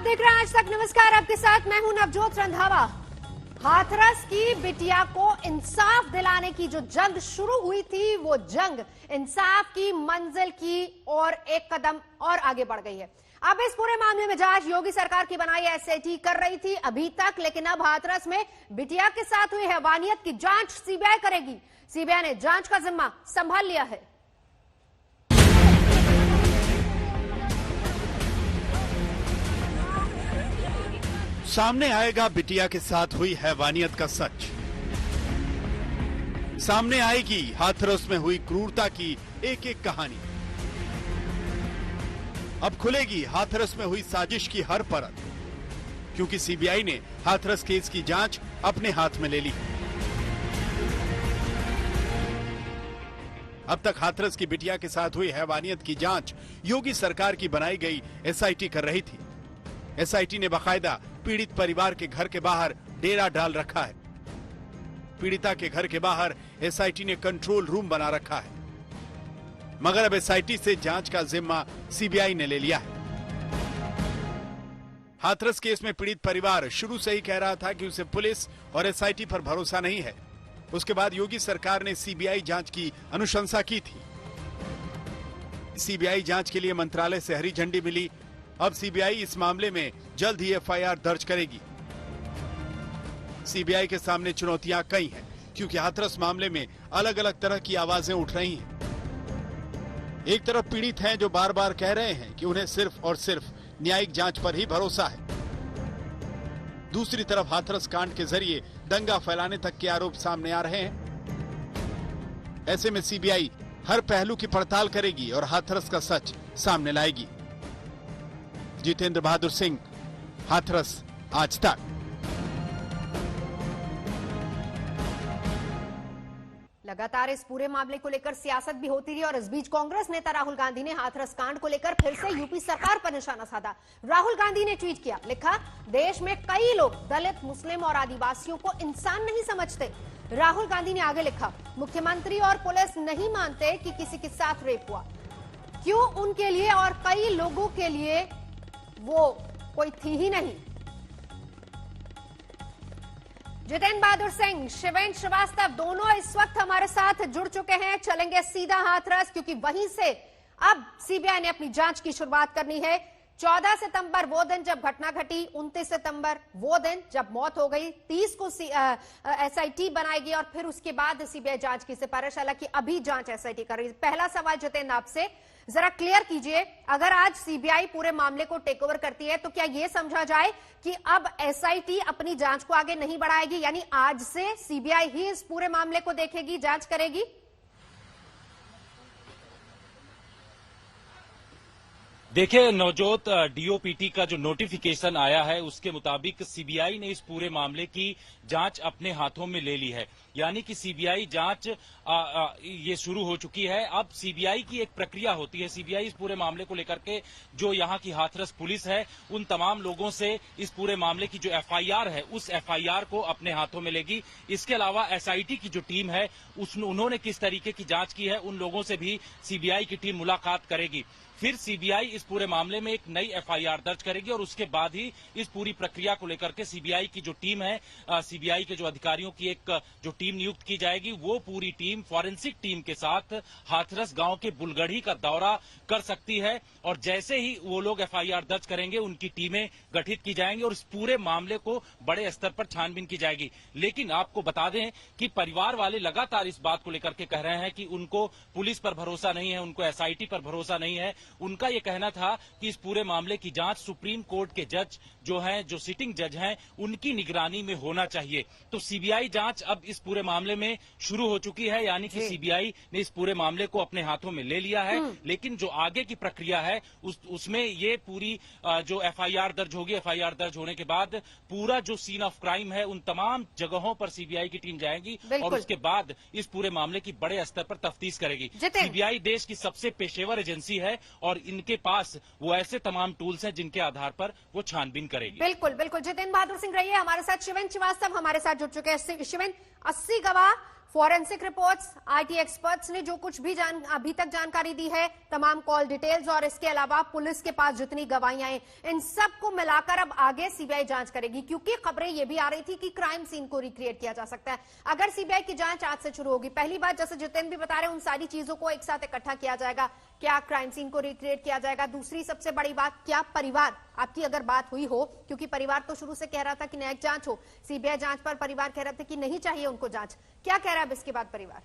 देख रहे हैं आज तक। नमस्कार, आपके साथ मैं हूं नवजोत रंधावा। हाथरस की बिटिया को इंसाफ दिलाने की जो जंग शुरू हुई थी, वो जंग इंसाफ की मंजिल की और एक कदम और आगे बढ़ गई है। अब इस पूरे मामले में जांच योगी सरकार की बनाई एसआईटी कर रही थी अभी तक, लेकिन अब हाथरस में बिटिया के साथ हुई हैवानियत की जांच सीबीआई करेगी। सीबीआई ने जांच का जिम्मा संभाल लिया है। सामने आएगा बिटिया के साथ हुई हैवानियत का सच। सामने आएगी हाथरस में हुई क्रूरता की एक एक कहानी। अब खुलेगी हाथरस में हुई साजिश की हर परत, क्योंकि सीबीआई ने हाथरस केस की जांच अपने हाथ में ले ली। अब तक हाथरस की बिटिया के साथ हुई हैवानियत की जांच योगी सरकार की बनाई गई एसआईटी कर रही थी। एसआईटी ने बाकायदा पीड़ित परिवार के घर के बाहर डेरा डाल रखा है। पीड़िता के घर के बाहर एसआईटी ने कंट्रोल रूम बना रखा है, मगर अब एसआईटी से जांच का जिम्मा सीबीआई ने ले लिया है। हाथरस केस में पीड़ित परिवार शुरू से ही कह रहा था कि उसे पुलिस और एसआईटी पर भरोसा नहीं है। उसके बाद योगी सरकार ने सीबीआई जांच की अनुशंसा की थी। सीबीआई जांच के लिए मंत्रालय से हरी झंडी मिली। अब सीबीआई इस मामले में जल्द ही एफआईआर दर्ज करेगी। सीबीआई के सामने चुनौतियां कई हैं, क्योंकि हाथरस मामले में अलग अलग तरह की आवाजें उठ रही हैं। एक तरफ पीड़ित हैं जो बार बार कह रहे हैं कि उन्हें सिर्फ और सिर्फ न्यायिक जांच पर ही भरोसा है। दूसरी तरफ हाथरस कांड के जरिए दंगा फैलाने तक के आरोप सामने आ रहे हैं। ऐसे में सीबीआई हर पहलू की पड़ताल करेगी और हाथरस का सच सामने लाएगी। जितेंद्र बहादुर सिंह, हाथरस, आज तक। लगातार इस पूरे मामले को लेकर सियासत भी होती रही और इस बीच कांग्रेस नेता राहुल गांधी ने हाथरस कांड को लेकर फिर से यूपी सरकार पर निशाना साधा। राहुल गांधी ने ट्वीट किया, लिखा, देश में कई लोग दलित, मुस्लिम और आदिवासियों को इंसान नहीं समझते। राहुल गांधी ने आगे लिखा, मुख्यमंत्री और पुलिस नहीं मानते कि किसी के साथ रेप हुआ। क्यों उनके लिए और कई लोगों के लिए वो कोई थी ही नहीं। जितेंद्र बहादुर सिंह, शिवेंद्र श्रीवास्तव दोनों इस वक्त हमारे साथ जुड़ चुके हैं। चलेंगे सीधा हाथरस, क्योंकि वहीं से अब सीबीआई ने अपनी जांच की शुरुआत करनी है। 14 सितंबर वो दिन जब घटना घटी, 29 सितंबर वो दिन जब मौत हो गई, 30 को एसआईटी बनाएगी और फिर उसके बाद सीबीआई जांच की सिफारिश। हालांकि अभी जांच एसआईटी कर रही है। पहला सवाल जितेंद्र आपसे जरा क्लियर कीजिए, अगर आज सीबीआई पूरे मामले को टेक ओवर करती है तो क्या यह समझा जाए कि अब एसआईटी अपनी जांच को आगे नहीं बढ़ाएगी, यानी आज से सीबीआई ही इस पूरे मामले को देखेगी, जांच करेगी? देखिए नवजोत, डीओपीटी का जो नोटिफिकेशन आया है उसके मुताबिक सीबीआई ने इस पूरे मामले की जांच अपने हाथों में ले ली है। यानी कि सीबीआई जांच ये शुरू हो चुकी है। अब सीबीआई की एक प्रक्रिया होती है। सीबीआई इस पूरे मामले को लेकर के जो यहाँ की हाथरस पुलिस है उन तमाम लोगों से इस पूरे मामले की जो एफआईआर है उस एफआईआर को अपने हाथों में लेगी। इसके अलावा एसआईटी की जो टीम है उन्होंने किस तरीके की जांच की है उन लोगों से भी सीबीआई की टीम मुलाकात करेगी। फिर सीबीआई इस पूरे मामले में एक नई एफआईआर दर्ज करेगी और उसके बाद ही इस पूरी प्रक्रिया को लेकर के सीबीआई की जो टीम है, सीबीआई के जो अधिकारियों की एक जो टीम नियुक्त की जाएगी, वो पूरी टीम फॉरेंसिक टीम के साथ हाथरस गांव के बुलगढ़ी का दौरा कर सकती है। और जैसे ही वो लोग एफआईआर दर्ज करेंगे उनकी टीमें गठित की जाएंगी और इस पूरे मामले को बड़े स्तर पर छानबीन की जाएगी। लेकिन आपको बता दें कि परिवार वाले लगातार इस बात को लेकर के कह रहे हैं कि उनको पुलिस पर भरोसा नहीं है, उनको एसआईटी पर भरोसा नहीं है। उनका यह कहना था कि इस पूरे मामले की जांच सुप्रीम कोर्ट के जज जो हैं, जो सिटिंग जज हैं, उनकी निगरानी में होना चाहिए। तो सीबीआई जांच अब इस पूरे मामले में शुरू हो चुकी है, यानी कि सीबीआई ने इस पूरे मामले को अपने हाथों में ले लिया है। लेकिन जो आगे की प्रक्रिया है उसमें ये पूरी जो एफआईआर दर्ज होगी, एफआईआर दर्ज होने के बाद पूरा जो सीन ऑफ क्राइम है उन तमाम जगहों पर सीबीआई की टीम जाएगी और उसके बाद इस पूरे मामले की बड़े स्तर पर तफ्तीश करेगी। सीबीआई देश की सबसे पेशेवर एजेंसी है और इनके पास वो ऐसे तमाम टूल्स हैं जिनके आधार पर वो छानबीन करेगी। बिल्कुल बिल्कुल। जितेंद्र बहादुर सिंह रहिए हमारे साथ। शिवेंद्र श्रीवास्तव हमारे साथ जुड़ चुके हैं। शिवेंद्र, 80 गवाह, फॉरेंसिक रिपोर्ट्स, आईटी एक्सपर्ट्स ने जो कुछ भी अभी तक जानकारी दी है, तमाम कॉल डिटेल्स और इसके अलावा पुलिस के पास जितनी गवाहियां हैं, इन सबको मिलाकर अब आगे सीबीआई जांच करेगी। क्योंकि खबरें यह भी आ रही थी कि क्राइम सीन को रिक्रिएट किया जा सकता है। अगर सीबीआई की जांच आज से शुरू होगी, पहली बात जैसे जितेंद्र भी बता रहे हैं, उन सारी चीजों को एक साथ इकट्ठा किया जाएगा, क्या क्राइम सीन को रिक्रिएट किया जाएगा। दूसरी सबसे बड़ी बात, क्या परिवार, आपकी अगर बात हुई हो, क्योंकि परिवार तो शुरू से कह रहा था कि न्यायिक जांच हो, सीबीआई जांच पर परिवार कह रहे थे कि नहीं चाहिए उनको जांच, क्या कह रहा है अब इसके बाद परिवार?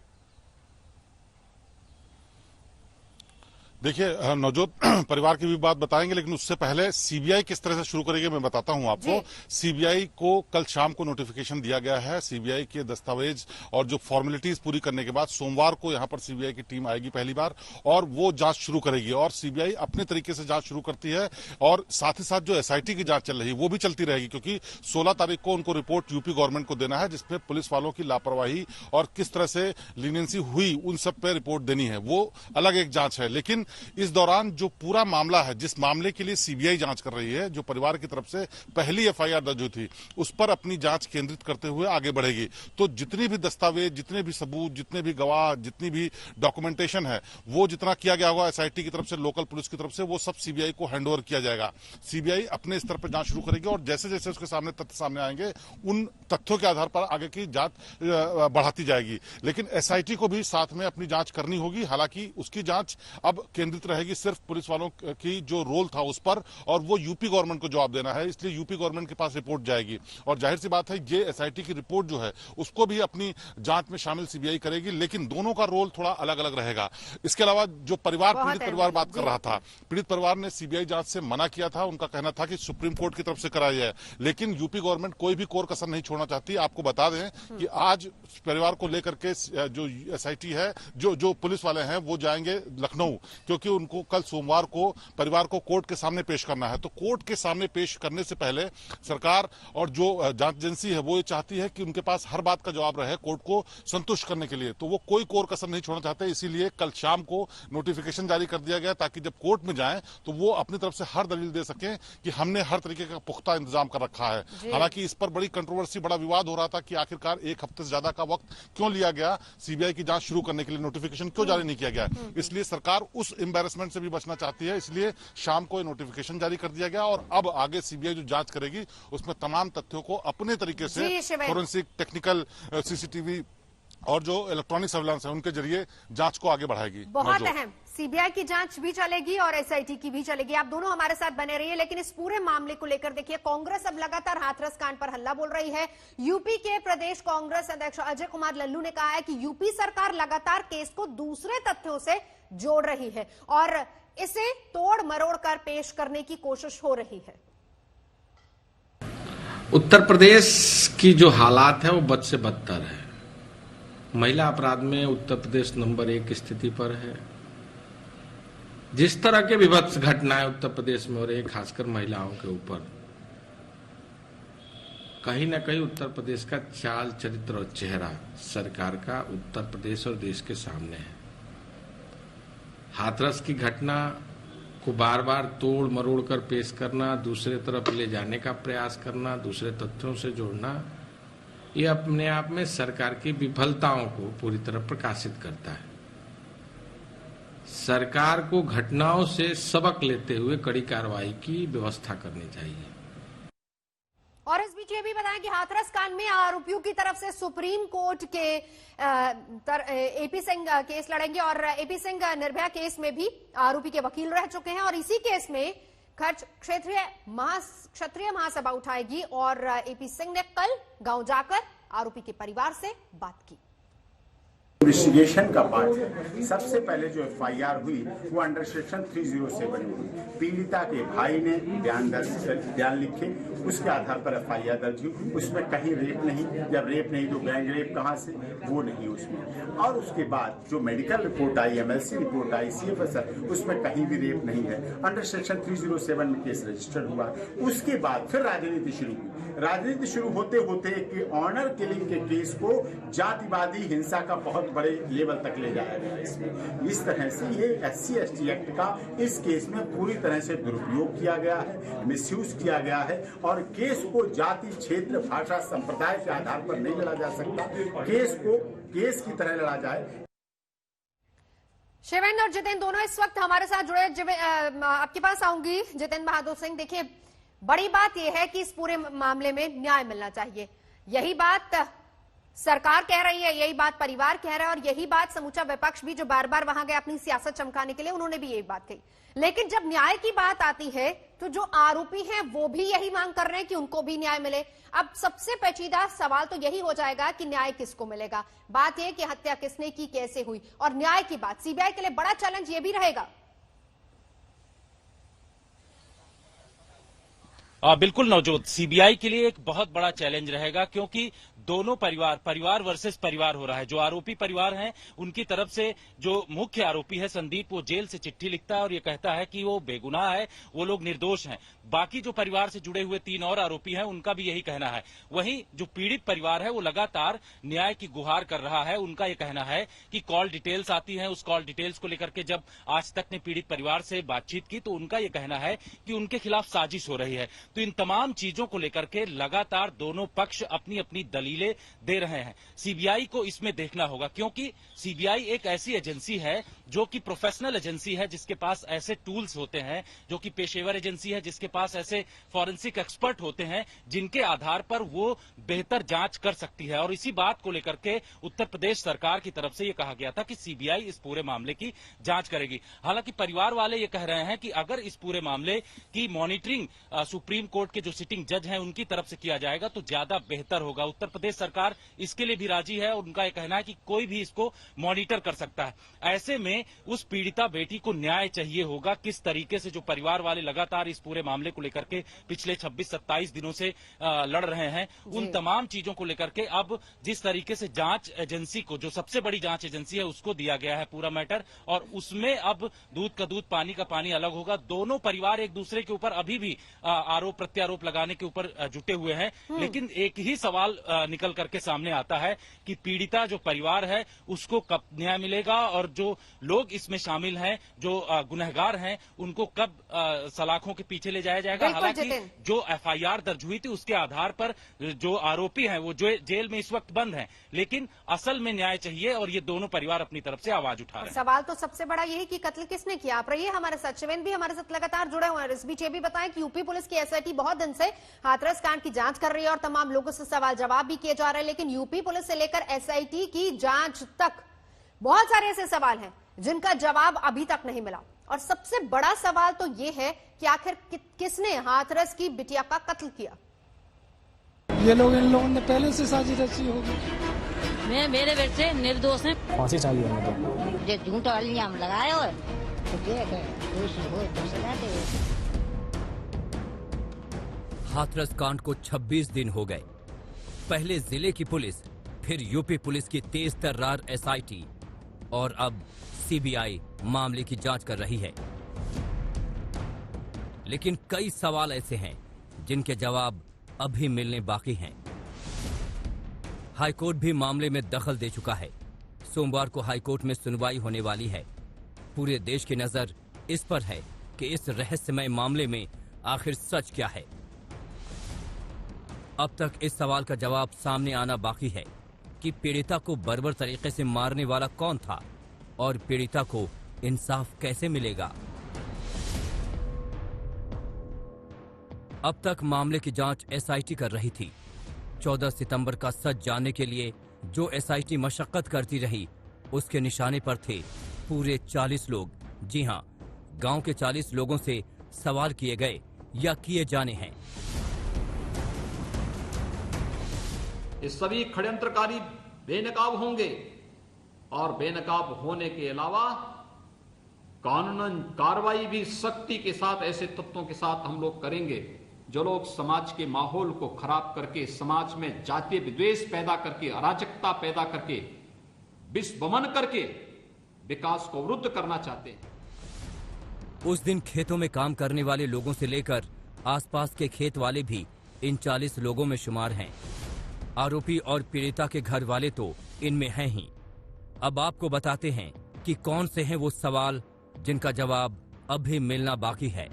देखिए नवजोत, परिवार की भी बात बताएंगे, लेकिन उससे पहले सीबीआई किस तरह से शुरू करेगी मैं बताता हूं आपको। सीबीआई को कल शाम को नोटिफिकेशन दिया गया है। सीबीआई के दस्तावेज और जो फॉर्मेलिटीज पूरी करने के बाद सोमवार को यहां पर सीबीआई की टीम आएगी पहली बार, और वो जांच शुरू करेगी। और सीबीआई अपने तरीके से जांच शुरू करती है, और साथ ही साथ जो एसआईटी की जांच चल रही है वो भी चलती रहेगी, क्योंकि 16 तारीख को उनको रिपोर्ट यूपी गवर्नमेंट को देना है, जिसमें पुलिस वालों की लापरवाही और किस तरह से लीनियंसी हुई उन सब पे रिपोर्ट देनी है। वो अलग एक जांच है। लेकिन इस दौरान जो पूरा मामला है, जिस मामले के लिए सीबीआई जांच कर रही है, जो परिवार की तरफ से पहली एफआईआर दर्ज हुई थी, उस पर अपनी जांच केंद्रित करते हुए आगे बढ़ेगी। तो जितनी भी दस्तावेज, जितने भी सबूत, जितने भी गवाह, जितनी भी डॉक्यूमेंटेशन है, वो जितना किया गया होगा एसआईटी की तरफ से, लोकल पुलिस की तरफ से, वो सब सीबीआई को हैंडओवर किया जाएगा। सीबीआई अपने स्तर पर जांच शुरू करेगी, और जैसे जैसे उसके सामने तथ्य सामने आएंगे, उन तथ्यों के आधार पर आगे की जांच बढ़ाती जाएगी। लेकिन एसआईटी को भी साथ में अपनी जांच करनी होगी। हालांकि उसकी जांच अब केंद्रित रहेगी सिर्फ पुलिस वालों की जो रोल था उस पर, और वो यूपी गवर्नमेंट को जवाब देना है, इसलिए यूपी गवर्नमेंट के पास रिपोर्ट जाएगी। और जाहिर सी बात है, ये एसआईटी की रिपोर्ट जो है उसको भी अपनी जांच में शामिल सीबीआई करेगी, लेकिन दोनों का रोल थोड़ा अलग अलग रहेगा। इसके अलावा जो परिवार, पीड़ित परिवार बात कर रहा था, पीड़ित परिवार ने सीबीआई जांच से मना किया था। उनका कहना था कि सुप्रीम कोर्ट की तरफ से कराई जाए, लेकिन यूपी गवर्नमेंट कोई भी कोर कसर नहीं छोड़ना चाहती। आपको बता दें कि आज परिवार को लेकर के जो एसआईटी है, जो पुलिस वाले हैं, वो जाएंगे लखनऊ, क्योंकि उनको कल सोमवार को परिवार को कोर्ट के सामने पेश करना है। तो कोर्ट के सामने पेश करने से पहले सरकार और जो जांच एजेंसी है वो ये चाहती है कि उनके पास हर बात का जवाब रहे कोर्ट को संतुष्ट करने के लिए। तो वो कोई कोर कसर नहीं छोड़ना चाहते, इसीलिए कल शाम को नोटिफिकेशन जारी कर दिया गया, ताकि जब कोर्ट में जाएं तो वो अपनी तरफ से हर दलील दे सकें कि हमने हर तरीके का पुख्ता इंतजाम कर रखा है। हालांकि इस पर बड़ी कंट्रोवर्सी, बड़ा विवाद हो रहा था कि आखिरकार एक हफ्ते से ज्यादा का वक्त क्यों लिया गया, सीबीआई की जांच शुरू करने के लिए नोटिफिकेशन क्यों जारी नहीं किया गया। इसलिए सरकार उस एम्बेरसमेंट से भी बचना चाहती है, इसलिए शाम को नोटिफिकेशन जारी कर दिया गया। और अब आगे सीबीआई जो जांच करेगी उसमें तमाम तथ्यों को अपने तरीके से फोरेंसिक, टेक्निकल, सीसीटीवी और जो इलेक्ट्रॉनिक सर्विलांस है उनके जरिए जांच को आगे बढ़ाएगी। बहुत अहम, सीबीआई की जांच भी चलेगी और एसआईटी की भी चलेगी। आप दोनों हमारे साथ बने रहिए। लेकिन इस पूरे मामले को लेकर देखिए, कांग्रेस अब लगातार हाथरस कांड पर हल्ला बोल रही है। यूपी के प्रदेश कांग्रेस अध्यक्ष अजय कुमार लल्लू ने कहा है कि यूपी सरकार लगातार केस को दूसरे तथ्यों से जोड़ रही है और इसे तोड़ मरोड़ कर पेश करने की कोशिश हो रही है। उत्तर प्रदेश की जो हालात है वो बद से बदतर है। महिला अपराध में उत्तर प्रदेश नंबर 1 स्थिति पर है। जिस तरह के विभत्स घटनाएं उत्तर प्रदेश में हो रही है, खासकर महिलाओं के ऊपर, कहीं ना कहीं उत्तर प्रदेश का चाल, चरित्र और चेहरा सरकार का उत्तर प्रदेश और देश के सामने है। हाथरस की घटना को बार बार तोड़ मरोड़ कर पेश करना, दूसरे तरफ ले जाने का प्रयास करना, दूसरे तथ्यों से जोड़ना, ये अपने आप में सरकार की विफलताओं को पूरी तरह प्रकाशित करता है। सरकार को घटनाओं से सबक लेते हुए कड़ी कार्रवाई की व्यवस्था करनी चाहिए। और इस बीच ये भी बताएं कि हाथरस कांड में आरोपियों की तरफ से सुप्रीम कोर्ट के एपी सिंह केस लड़ेंगे और एपी सिंह निर्भया केस में भी आरोपी के वकील रह चुके हैं और इसी केस में क्षत्रिय महासभा उठाएगी और एपी सिंह ने कल गांव जाकर आरोपी के परिवार से बात की। इन्वेस्टिगेशन का पार्ट है। सबसे पहले जो एफआईआर हुई वो अंडर सेक्शन 307 हुई। पीड़िता के भाई ने बयान लिखे, उसके आधार पर एफआईआर दर्ज हुई। उसमें कहीं रेप नहीं, जब रेप नहीं तो गैंग रेप कहां से, वो नहीं उसमें। और उसके बाद जो मेडिकल रिपोर्ट आई, एमएलसी रिपोर्ट आई, सीएफएसआर, उसमें कहीं भी रेप नहीं है। अंडर सेक्शन 307 में केस रजिस्टर्ड हुआ। उसके बाद फिर राजनीति शुरू हुई। राजनीति शुरू होते होते एक ऑनर किलिंग के केस को जातिवादी हिंसा का बहुत बड़े लेवल तक ले जाया गया इसमें। इस तरह से ये SC/ST एक्ट का इस केस में पूरी तरह से दुरुपयोग किया गया है, मिसयूज किया गया है और केस को जाति, क्षेत्र, भाषा, संप्रदाय के आधार पर नहीं लड़ा जा सकता। केस को केस की तरह लड़ा जाए। शिवेंद्र और जितेंद्र दोनों इस वक्त हमारे साथ जुड़े। आपके पास आऊंगी जितेंद्र बहादुर सिंह। देखिए, बड़ी बात यह है कि इस पूरे मामले में न्याय मिलना चाहिए। यही बात सरकार कह रही है, यही बात परिवार कह रहा है और यही बात समूचा विपक्ष भी जो बार बार वहां गया अपनी सियासत चमकाने के लिए, उन्होंने भी यही बात कही। लेकिन जब न्याय की बात आती है तो जो आरोपी हैं वो भी यही मांग कर रहे हैं कि उनको भी न्याय मिले। अब सबसे पेचीदा सवाल तो यही हो जाएगा कि न्याय किसको मिलेगा। बात यह कि हत्या किसने की, कैसे हुई, और न्याय की बात सीबीआई के लिए बड़ा चैलेंज ये भी रहेगा। बिल्कुल नवजोत, सीबीआई के लिए एक बहुत बड़ा चैलेंज रहेगा क्योंकि दोनों परिवार वर्सेस परिवार हो रहा है। जो आरोपी परिवार हैं उनकी तरफ से जो मुख्य आरोपी है संदीप, वो जेल से चिट्ठी लिखता है और ये कहता है कि वो बेगुनाह है, वो लोग निर्दोष हैं। बाकी जो परिवार से जुड़े हुए 3 और आरोपी हैं उनका भी यही कहना है। वहीं जो पीड़ित परिवार है वो लगातार न्याय की गुहार कर रहा है। उनका ये कहना है कि कॉल डिटेल्स आती है, उस कॉल डिटेल्स को लेकर के जब आज तक ने पीड़ित परिवार से बातचीत की तो उनका ये कहना है कि उनके खिलाफ साजिश हो रही है। तो इन तमाम चीजों को लेकर के लगातार दोनों पक्ष अपनी अपनी दलीलें दे रहे हैं। सीबीआई को इसमें देखना होगा क्योंकि सीबीआई एक ऐसी एजेंसी है जो कि प्रोफेशनल एजेंसी है, जिसके पास ऐसे टूल्स होते हैं, जो कि पेशेवर एजेंसी है, जिसके पास ऐसे फॉरेंसिक एक्सपर्ट होते हैं जिनके आधार पर वो बेहतर जांच कर सकती है। और इसी बात को लेकर के उत्तर प्रदेश सरकार की तरफ से यह कहा गया था कि सीबीआई इस पूरे मामले की जांच करेगी। हालांकि परिवार वाले ये कह रहे हैं कि अगर इस पूरे मामले की मॉनिटरिंग सुप्रीम कोर्ट के जो सिटिंग जज हैं उनकी तरफ से किया जाएगा तो ज्यादा बेहतर होगा। उत्तर प्रदेश सरकार इसके लिए भी राजी है और उनका यह कहना है कि कोई भी इसको मॉनिटर कर सकता है। ऐसे में उस पीड़िता बेटी को न्याय चाहिए होगा। किस तरीके से जो परिवार वाले लगातार इस पूरे मामले को लेकर के पिछले 26-27 दिनों से लड़ रहे हैं, उन तमाम चीजों को लेकर के अब जिस तरीके से जांच एजेंसी को, जो सबसे बड़ी जांच एजेंसी है, उसको दिया गया है पूरा मैटर और उसमें अब दूध का दूध पानी का पानी अलग होगा। दोनों परिवार एक दूसरे के ऊपर अभी भी आरोप प्रत्यारोप लगाने के ऊपर जुटे हुए हैं, लेकिन एक ही सवाल निकल करके सामने आता है कि पीड़िता जो परिवार है उसको कब न्याय मिलेगा और जो लोग इसमें शामिल हैं, जो गुनहगार हैं, उनको कब सलाखों के पीछे ले जाया जाएगा। हालांकि जो एफआईआर दर्ज हुई थी उसके आधार पर जो आरोपी हैं वो जो जेल में इस वक्त बंद हैं, लेकिन असल में न्याय चाहिए और ये दोनों परिवार अपनी तरफ से आवाज उठा रहे हैं। सवाल तो सबसे बड़ा यही कि कत्ल किसने किया। आप रहिए हमारे साथ, शिवेंद्र भी हमारे साथ लगातार जुड़े हुए हैं। इस बीच ये भी बताएं कि यूपी पुलिस की एसआईटी बहुत दिन से हाथरस कांड की जांच कर रही है और तमाम लोगों से सवाल जवाब भी किए जा रहे हैं, लेकिन यूपी पुलिस से लेकर एसआईटी की जांच तक बहुत सारे ऐसे सवाल हैं जिनका जवाब अभी तक नहीं मिला। और सबसे बड़ा सवाल तो यह है कि आखिर किसने हाथरस की बिटिया का कत्ल किया। ये लोग, इन लोगों ने पहले से साजिश रची होगी। मेरे बेटे निर्दोष हैं। फांसी चाली है जो झूठा इल्जाम लगाया हो तो दोषी हो तो सजा दे। हाथरस कांड को 26 दिन हो गए। पहले जिले की पुलिस, फिर यूपी पुलिस की तेज तर्रार एसआईटी और अब सीबीआई मामले की जांच कर रही है। लेकिन कई सवाल ऐसे हैं जिनके जवाब अभी मिलने बाकी हैं। हाईकोर्ट भी मामले में दखल दे चुका है। सोमवार को हाईकोर्ट में सुनवाई होने वाली है। पूरे देश की नजर इस पर है कि इस रहस्यमय मामले में आखिर सच क्या है। अब तक इस सवाल का जवाब सामने आना बाकी है कि पीड़िता को बर्बर तरीके से मारने वाला कौन था और पीड़िता को इंसाफ कैसे मिलेगा। अब तक मामले की जांच एसआईटी कर रही थी। 14 सितंबर का सच जानने के लिए जो एसआईटी मशक्कत करती रही उसके निशाने पर थे पूरे 40 लोग। जी हां, गांव के 40 लोगों से सवाल किए गए या किए जाने हैं। ये सभी षड्यंत्रकारी बेनकाब होंगे और बेनकाब होने के अलावा कानूनन कार्रवाई भी सख्ती के साथ ऐसे तत्वों के साथ हम लोग करेंगे जो लोग समाज के माहौल को खराब करके, समाज में जातीय विद्वेष पैदा करके, अराजकता पैदा करके, विस्वमन करके विकास को अवरुद्ध करना चाहते हैं। उस दिन खेतों में काम करने वाले लोगों से लेकर आसपास के खेत वाले भी इन 40 लोगों में शुमार हैं। आरोपी और पीड़िता के घर वाले तो इनमें हैं ही। अब आपको बताते हैं कि कौन से हैं वो सवाल जिनका जवाब अभी मिलना बाकी है।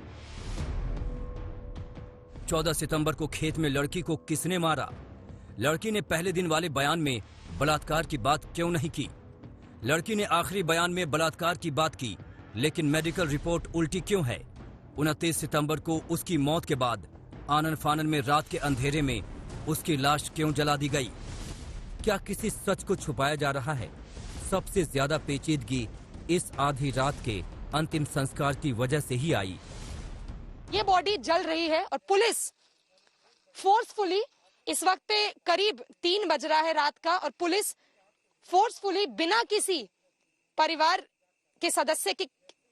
14 सितंबर को खेत में लड़की को किसने मारा? लड़की ने पहले दिन वाले बयान में बलात्कार की बात क्यों नहीं की? लड़की ने आखिरी बयान में बलात्कार की बात की, लेकिन मेडिकल रिपोर्ट उल्टी क्यों है? 29 सितंबर को उसकी मौत के बाद आनन फानन में रात के अंधेरे में उसकी लाश क्यों जला दी गई? क्या किसी सच को छुपाया जा रहा है? सबसे ज्यादा पेचीदगी इस आधी रात के अंतिम संस्कार की वजह से ही आई। ये बॉडी जल रही है और पुलिस फोर्सफुली, इस वक्त पे करीब 3 बज रहा है रात का, और पुलिस फोर्सफुली बिना किसी परिवार के सदस्य की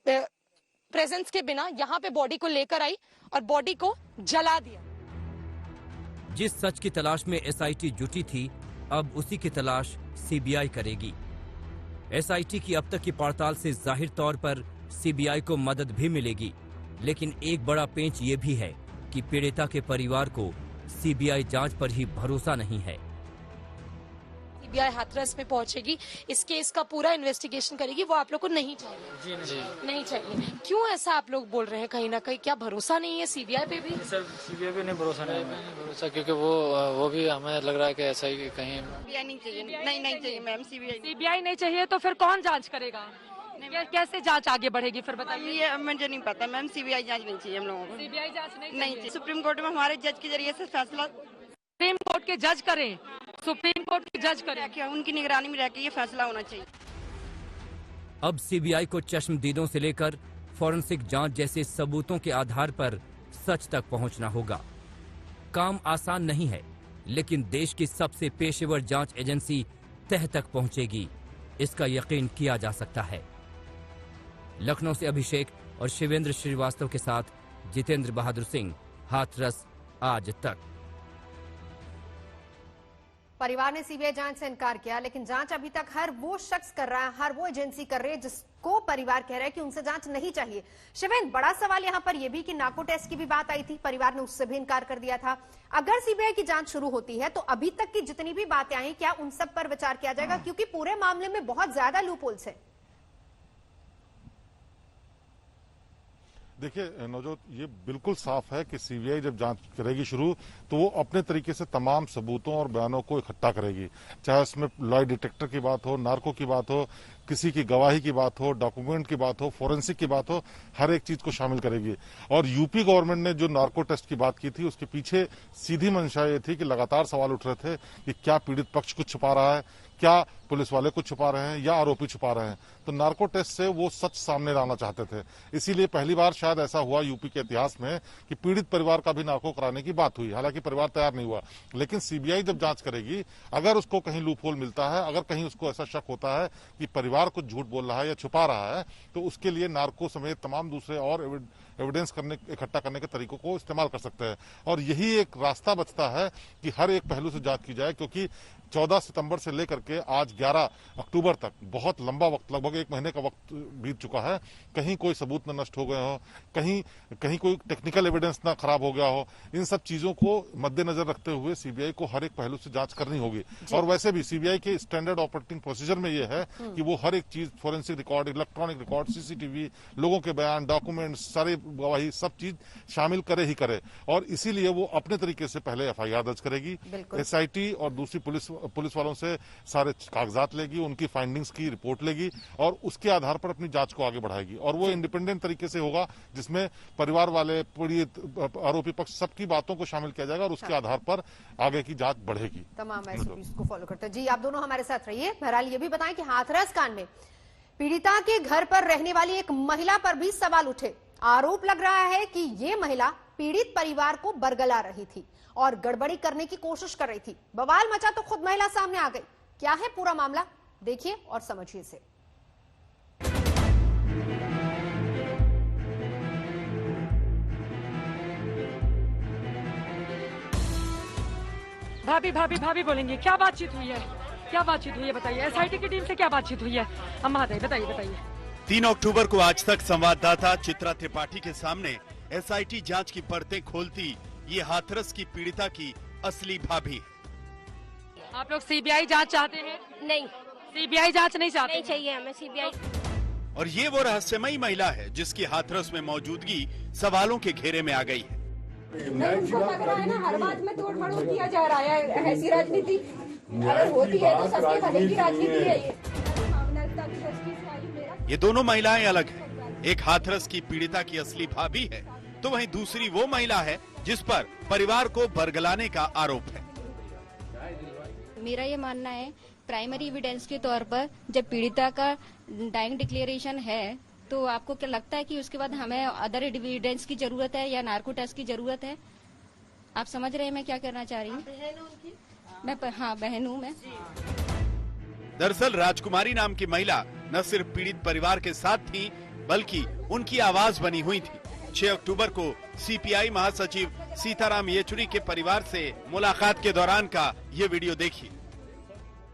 प्रेजेंस के बिना यहाँ पे बॉडी को लेकर आई और बॉडी को जला दिया। जिस सच की तलाश में एसआईटी जुटी थी, अब उसी की तलाश सीबीआई करेगी। एसआईटी की अब तक की पड़ताल से जाहिर तौर पर सीबीआई को मदद भी मिलेगी, लेकिन एक बड़ा पेंच ये भी है कि पीड़िता के परिवार को सीबीआई जांच पर ही भरोसा नहीं है। सीबीआई हाथरस में पहुंचेगी, इस केस का पूरा इन्वेस्टिगेशन करेगी, वो आप लोग को नहीं चाहिए? जी नहीं चाहिए। क्यों ऐसा आप लोग बोल रहे हैं? कहीं ना कहीं क्या भरोसा नहीं है सीबीआई पे भी? सर सीबीआई पे नहीं भरोसा, नहीं भरोसा, क्योंकि वो भी हमें लग रहा है कि ऐसा ही कहीं सीबीआई नहीं चाहिए। नहीं चाहिए मैम, सीबीआई नहीं चाहिए तो फिर कौन जांच करेगा? कैसे जांच आगे बढ़ेगी फिर बताइए? ये मुझे नहीं पता मैम, सीबीआई जांच नहीं चाहिए हम लोगों को। सीबीआई जांच नहीं चाहिए। सुप्रीम कोर्ट में हमारे जज के जरिए से फैसला, सुप्रीम कोर्ट के जज करें, सुप्रीम कोर्ट के जज करें, उनकी निगरानी में रहकर ये फैसला होना चाहिए। अब सीबीआई को चश्मदीदों से लेकर फॉरेंसिक जांच जैसे सबूतों के आधार पर सच तक पहुंचना होगा। काम आसान नहीं है, लेकिन देश की सबसे पेशेवर जांच एजेंसी तह तक पहुंचेगी, इसका यकीन किया जा सकता है। लखनऊ से अभिषेक और शिवेंद्र श्रीवास्तव के साथ जितेंद्र बहादुर सिंह, हाथरस आज तक। परिवार ने सीबीआई जांच से इनकार किया, लेकिन जांच अभी तक हर वो शख्स कर रहा है, हर वो एजेंसी कर रही है जिसको परिवार कह रहा है कि उनसे जांच नहीं चाहिए। शिवेंद्र, बड़ा सवाल यहां पर यह भी कि नार्को टेस्ट की भी बात आई थी, परिवार ने उससे भी इनकार कर दिया था। अगर सीबीआई की जांच शुरू होती है तो अभी तक की जितनी भी बातें आई, क्या उन सब पर विचार किया जाएगा? क्योंकि पूरे मामले में बहुत ज्यादा लूपहोल्स है। देखिए नवजोत, ये बिल्कुल साफ है कि सीबीआई जब जांच करेगी शुरू, तो वो अपने तरीके से तमाम सबूतों और बयानों को इकट्ठा करेगी, चाहे उसमें लॉय डिटेक्टर की बात हो, नार्को की बात हो, किसी की गवाही की बात हो, डॉक्यूमेंट की बात हो, फोरेंसिक की बात हो, हर एक चीज को शामिल करेगी। और यूपी गवर्नमेंट ने जो नार्को टेस्ट की बात की थी, उसके पीछे सीधी मंशा ये थी कि लगातार सवाल उठ रहे थे कि क्या पीड़ित पक्ष कुछ छुपा रहा है, क्या पुलिस वाले कुछ छुपा रहे हैं या आरोपी छुपा रहे हैं। तो नार्को टेस्ट से वो सच सामने लाना चाहते थे। इसीलिए पहली बार शायद ऐसा हुआ यूपी के इतिहास में कि पीड़ित परिवार का भी नार्को कराने की बात हुई, हालांकि परिवार तैयार नहीं हुआ। लेकिन सीबीआई जब जांच करेगी, अगर उसको कहीं लूपहोल मिलता है, अगर कहीं उसको ऐसा शक होता है कि परिवार कुछ झूठ बोल रहा है या छुपा रहा है, तो उसके लिए नार्को समेत तमाम दूसरे और एविडेंस इकट्ठा करने के तरीकों को इस्तेमाल कर सकते हैं। और यही एक रास्ता बचता है कि हर एक पहलू से जांच की जाए, क्योंकि 14 सितंबर से लेकर के आज 11 अक्टूबर तक बहुत लंबा वक्त, लगभग 1 महीने का वक्त बीत चुका है। कहीं कोई सबूत न नष्ट हो गए हो, कहीं कोई टेक्निकल एविडेंस ना खराब हो गया हो। इन सब चीजों को मद्देनजर रखते हुए सीबीआई को हर एक पहलू से जांच करनी होगी। और वैसे भी सीबीआई के स्टैंडर्ड ऑपरेटिंग प्रोसीजर में यह है कि वो हर एक चीज, forensic record, electronic record, CCTV, लोगों के बयान, डॉक्यूमेंट्स, सारे गवाही, सब चीज शामिल करे ही करे। और इसीलिए वो अपने तरीके से पहले एफआईआर दर्ज करेगी, एसआईटी और दूसरी पुलिस वालों से सारे कागजात लेगी, उनकी फाइंडिंग्स की रिपोर्ट लेगी और उसके आधार पर अपनी जांच को आगे बढ़ाएगी। और वो इंडिपेंडेंट तरीके से होगा, जिसमें परिवार वाले, पीड़ित, आरोपी पक्ष, सबकी बातों को शामिल किया जाएगा और उसके आधार पर आगे की जांच बढ़ेगी। तमाम एसओपीज को फॉलो करते हैं। जी, आप दोनों हमारे साथ रहिए। बहरहाल ये भी बताएं कि हाथरस कांड में पीड़िता के घर पर रहने वाली एक महिला पर भी सवाल उठे। आरोप लग रहा है कि ये महिला पीड़ित परिवार को बरगला रही थी और गड़बड़ी करने की कोशिश कर रही थी। बवाल मचा तो खुद महिला सामने आ गई। क्या है पूरा मामला, देखिए और समझिए इसे। भाभी भाभी भाभी बोलेंगे, क्या बातचीत हुई है? क्या बातचीत हुई है बताइए। एसआईटी की टीम से क्या बातचीत हुई है? अम्मा बताइए। 3 अक्टूबर को आज तक संवाददाता चित्रा त्रिपाठी के सामने एसआईटी जांच की परतें खोलती ये हाथरस की पीड़िता की असली भाभी। आप लोग सीबीआई जांच चाहते हैं? नहीं, सीबीआई जांच नहीं चाहते? नहीं चाहिए हमें सीबीआई। और ये वो रहस्यमयी महिला है जिसकी हाथरस में मौजूदगी सवालों के घेरे में आ गई है। उनको लग रहा है ना हर बात में तोड़ मरोड़ किया जा रहा है। ऐसी राजनीति अगर होती है तो सबके भले की राजनीति है ये दोनों महिलाएं अलग हैं। एक हाथरस की पीड़िता की असली भाभी है तो वहीं दूसरी वो महिला है जिस पर परिवार को बरगलाने का आरोप है। मेरा ये मानना है प्राइमरी एविडेंस के तौर पर जब पीड़िता का डाइंग डिक्लेरेशन है तो आपको क्या लगता है कि उसके बाद हमें अदर एविडेंस की जरूरत है या नार्को टेस्ट की जरूरत है? आप समझ रहे हैं मैं क्या करना चाह रही हूँ? मैं हाँ बहन हूँ मैं। दरअसल राजकुमारी नाम की महिला न सिर्फ पीड़ित परिवार के साथ थी बल्कि उनकी आवाज बनी हुई थी। 6 अक्टूबर को सीपीआई महासचिव सीताराम येचुरी के परिवार से मुलाकात के दौरान का ये वीडियो देखिए।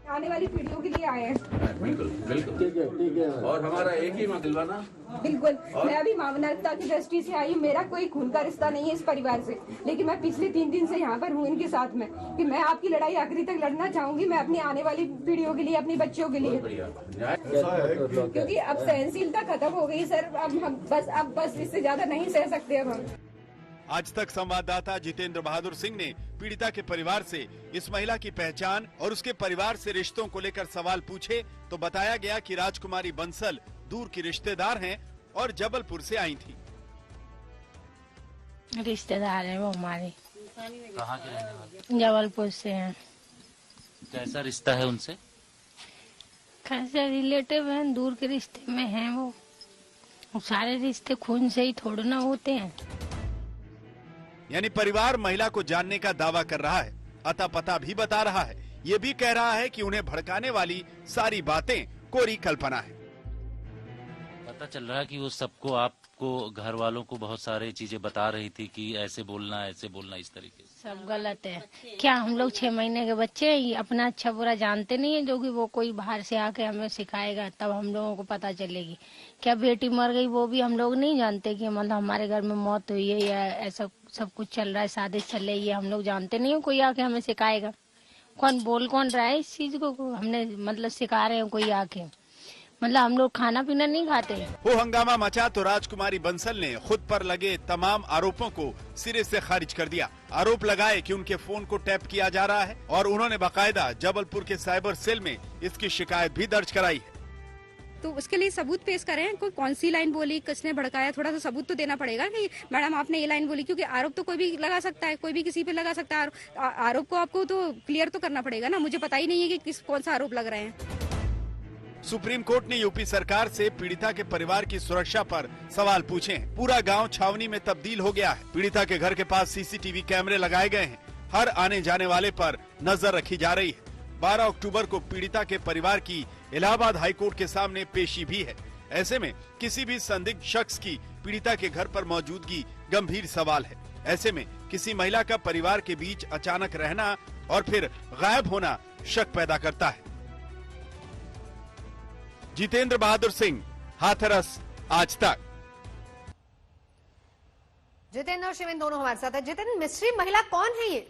आने वाली पीढ़ियों के लिए आए हैं। बिल्कुल बिल्कुल ठीक है और हमारा एक ही मसला ना। बिल्कुल मैं अभी मानवता की दृष्टि से आई हूँ। मेरा कोई खून का रिश्ता नहीं है इस परिवार से, लेकिन मैं पिछले 3 दिन से यहाँ पर हूँ इनके साथ में कि मैं आपकी लड़ाई आखिरी तक लड़ना चाहूंगी। मैं अपनी आने वाली पीढ़ियों के लिए, अपनी बच्चों के लिए, क्योंकि अब सहनशीलता खत्म हो गई सर। अब बस इससे ज्यादा नहीं सह सकते अब हम। आज तक संवाददाता जितेंद्र बहादुर सिंह ने पीड़िता के परिवार से इस महिला की पहचान और उसके परिवार से रिश्तों को लेकर सवाल पूछे तो बताया गया कि राजकुमारी बंसल दूर की रिश्तेदार हैं और जबलपुर से आई थी। रिश्तेदार है वो हमारे। कहाँ के रहने वाले? जबलपुर से हैं। कैसा रिश्ता है उनसे? कैसे रिलेटिव हैं, दूर के रिश्ते में हैं वो। सारे रिश्ते खून से ही थोड़ा ना होते हैं। यानी परिवार महिला को जानने का दावा कर रहा है, अता पता भी बता रहा है, ये भी कह रहा है कि उन्हें भड़काने वाली सारी बातें कोरी कल्पना है। पता चल रहा है कि वो सबको, आपको, घर वालों को बहुत सारी चीजें बता रही थी कि ऐसे बोलना इस तरीके से। सब गलत है। क्या हम लोग 6 महीने के बच्चे अपना अच्छा बुरा जानते नहीं है जो कि वो कोई बाहर से आके हमें सिखाएगा तब हम लोगों को पता चलेगी? क्या बेटी मर गई वो भी हम लोग नहीं जानते कि मतलब हमारे घर में मौत हुई है या ऐसा सब कुछ चल रहा है, शादी चल रही है, हम लोग जानते नहीं है? कोई आके हमें सिखाएगा? कौन रहा है इस चीज को? हमने मतलब सिखा रहे हैं कोई आके? मतलब हम लोग खाना पीना नहीं खाते। वो हंगामा मचा तो राजकुमारी बंसल ने खुद पर लगे तमाम आरोपों को सिरे से खारिज कर दिया। आरोप लगाए कि उनके फोन को टैप किया जा रहा है और उन्होंने बाकायदा जबलपुर के साइबर सेल में इसकी शिकायत भी दर्ज कराई है। तो उसके लिए सबूत पेश करें। कौन सी लाइन बोली, किसने भड़काया, थोड़ा सा सबूत तो देना पड़ेगा कि मैडम आपने ये लाइन बोली, क्योंकि आरोप तो कोई भी लगा सकता है, कोई भी किसी पे लगा सकता है। आरोप को आपको तो क्लियर तो करना पड़ेगा ना। मुझे पता ही नहीं है कि कौन सा आरोप लग रहे हैं। सुप्रीम कोर्ट ने यूपी सरकार से पीड़िता के परिवार की सुरक्षा पर सवाल पूछे हैं। पूरा गांव छावनी में तब्दील हो गया है। पीड़िता के घर के पास सीसीटीवी कैमरे लगाए गए हैं। हर आने जाने वाले पर नजर रखी जा रही है। 12 अक्टूबर को पीड़िता के परिवार की इलाहाबाद हाईकोर्ट के सामने पेशी भी है। ऐसे में किसी भी संदिग्ध शख्स की पीड़िता के घर पर मौजूदगी गंभीर सवाल है। ऐसे में किसी महिला का परिवार के बीच अचानक रहना और फिर गायब होना शक पैदा करता है। जितेंद्र बहादुर सिंह, हाथरस, आज तक। जितेंद्र और शिवेंद्र दोनों हमारे साथ है। जितेंद्र, मिस्ट्री महिला कौन है ये?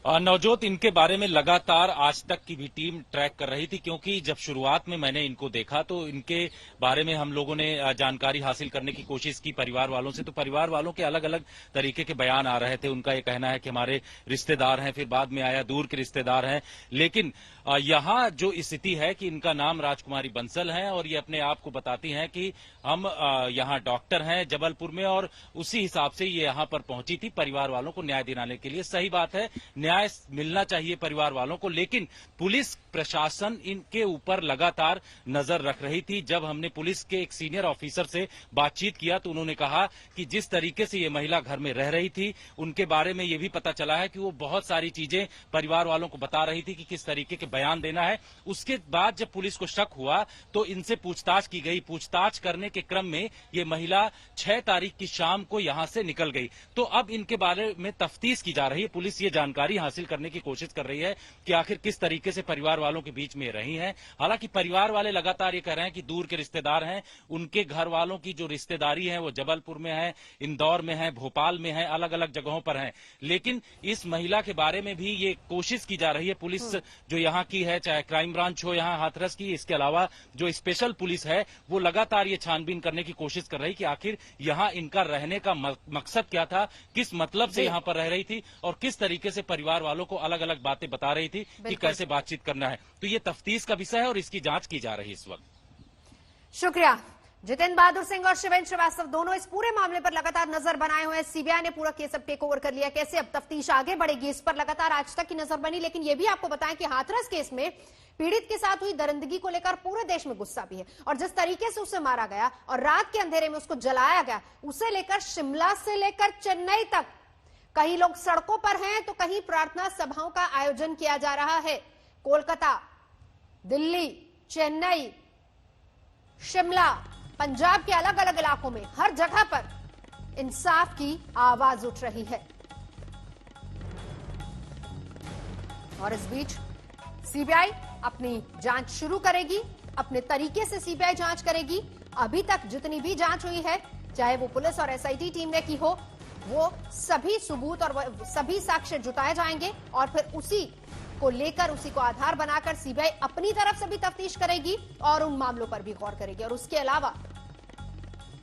नवजोत, इनके बारे में लगातार आज तक की भी टीम ट्रैक कर रही थी, क्योंकि जब शुरुआत में मैंने इनको देखा तो इनके बारे में हम लोगों ने जानकारी हासिल करने की कोशिश की परिवार वालों से। तो परिवार वालों के अलग अलग तरीके के बयान आ रहे थे। उनका ये कहना है कि हमारे रिश्तेदार हैं, फिर बाद में आया दूर के रिश्तेदार हैं। लेकिन यहाँ जो स्थिति है कि इनका नाम राजकुमारी बंसल है और ये अपने आप को बताती हैं कि हम यहाँ डॉक्टर हैं जबलपुर में, और उसी हिसाब से ये यहाँ पर पहुंची थी परिवार वालों को न्याय दिलाने के लिए। सही बात है, न्याय मिलना चाहिए परिवार वालों को, लेकिन पुलिस प्रशासन इनके ऊपर लगातार नजर रख रही थी। जब हमने पुलिस के एक सीनियर ऑफिसर से बातचीत किया तो उन्होंने कहा कि जिस तरीके से ये महिला घर में रह रही थी, उनके बारे में ये भी पता चला है कि वो बहुत सारी चीजें परिवार वालों को बता रही थी कि किस तरीके के बयान देना है। उसके बाद जब पुलिस को शक हुआ तो इनसे पूछताछ की गई। पूछताछ करने के क्रम में ये महिला 6 तारीख की शाम को यहां से निकल गई। तो अब इनके बारे में तफ्तीश की जा रही है। पुलिस ये जानकारी हासिल करने की कोशिश कर रही है कि आखिर किस तरीके से परिवार वालों के बीच में रही हैं। हालांकि परिवार वाले लगातार ये कह रहे हैं कि दूर के रिश्तेदार हैं, उनके घर वालों की जो रिश्तेदारी है वो जबलपुर में है, इंदौर में है, भोपाल में है, अलग अलग जगहों पर है। लेकिन इस महिला के बारे में भी ये कोशिश की जा रही है, पुलिस जो यहाँ की है, चाहे क्राइम ब्रांच हो यहाँ हाथरस की, इसके अलावा जो स्पेशल पुलिस है वो लगातार ये छानबीन करने की कोशिश कर रही कि आखिर यहाँ इनका रहने का मकसद क्या था, किस मतलब से यहाँ पर रह रही थी और किस तरीके से परिवार वालों को अलग अलग बातें बता रही थी कि कैसे बातचीत करना है। तो ये तफ्तीश का विषय है और इसकी जांच की जा रही है इस वक्त। शुक्रिया। जितेंद्र बहादुर सिंह और शिवेंद्र श्रीवास्तव दोनों इस पूरे मामले पर लगातार नजर बनाए हुए हैं। सीबीआई ने पूरा केस अब टेक ओवर कर लिया, कैसे अब तफ्तीश आगे बढ़ेगी इस पर लगातार आज तक की नजर बनी। लेकिन यह भी आपको बताएं कि हाथरस केस में पीड़ित के साथ हुई दरिंदगी को लेकर पूरे देश में गुस्सा भी है और जिस तरीके से उसे मारा गया और रात के अंधेरे में उसको जलाया गया, उसे लेकर शिमला से लेकर चेन्नई तक कहीं लोग सड़कों पर हैं तो कहीं प्रार्थना सभाओं का आयोजन किया जा रहा है। कोलकाता, दिल्ली, चेन्नई, शिमला, पंजाब के अलग अलग इलाकों में हर जगह पर इंसाफ की आवाज उठ रही है। और इस बीच सीबीआई अपनी जांच शुरू करेगी, अपने तरीके से सीबीआई जांच करेगी। अभी तक जितनी भी जांच हुई है, चाहे वो पुलिस और एसआईटी टीम ने की हो, वो सभी सबूत और सभी साक्ष्य जुटाए जाएंगे और फिर उसी को लेकर, उसी को आधार बनाकर सीबीआई अपनी तरफ से भी तफ्तीश करेगी और उन मामलों पर भी गौर करेगी। और उसके अलावा